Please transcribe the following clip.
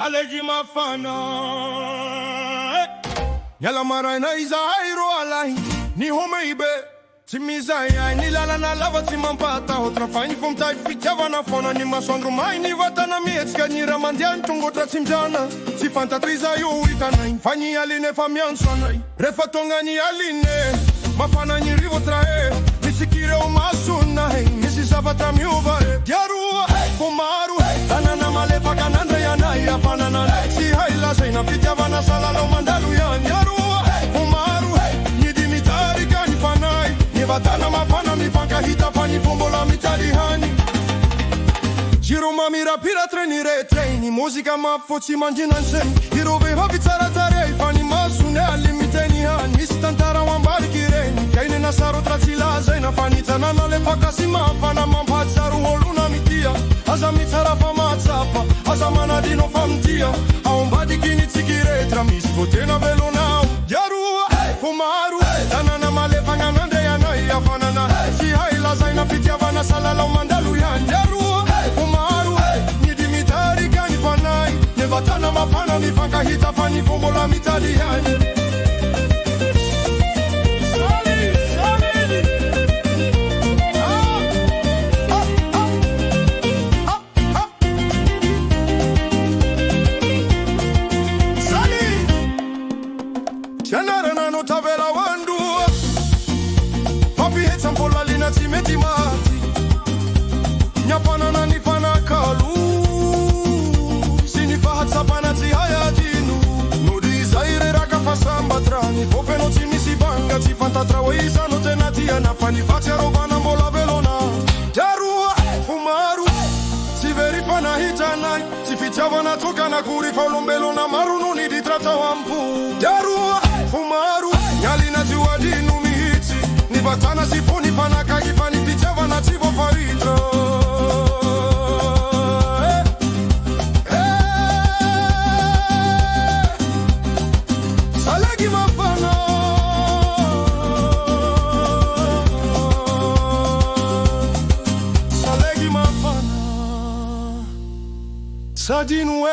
Saleji mafana Yala maraina iza airo alai Ni homeibe Timiza ya ni lala na lava timampata Otra fani fom tai fikava na fona Ni masondro mai ni vatana mietska Ni ramandian tungo tra timjana Si fantatriza yu itanai Fani aline famian sonai Refa tonga ni aline Mafana ni rivo trae Misikire o masuna Misi sabata miuva Diarua, Maro Tanana malefa kanandra ya naya Panana si haila Zaina fitjava na salalo mandalu ya Diarua, Maro Nidi mitari kani fanai Nivatana mafana mifanka hita fani Fombola mitari hani Giro ma mira pira treni Musica ma foci mangiano inseni Giro veva vizara tarei Fani masune alimiteni hani Mistantara wambari kireni Kaine nasaro tracila Zaina fani tanana le fakasi mafana Mampazzaru oluna mitia Aza mitara fama zapa Aza manadino famtia Aombadi kini tsikire Tramis potena velonau Yarua, Maro Tanana malefa nganande ya naya fanana Si haila Zaina fitjava na salala mandalu ya Yarua, Maro Nidi mitari kani fanai Nevatana mafana mifanka hita fani Fombola mitali yani Chanarana no tabela wandu Papi heta mpola lina timeti mati Nyapana na nifana kalu Sinifahat sapana ti hayatinu Nudi zaire raka fasamba trani Pope no timisi banga Tifanta traweiza no tenatia Nafani fatia robana mbola velona Jarua, Maro Si verifana hitanai Si fitjava na toka na kurifa ulombelo na Maro Nuni di trata wampu Jarua, Maro Nyalina jua dinu mihiti Nivatana sifoni panaka Ifani fitjava na tivo faritra Salegi mafana Salegi mafana Sadinwe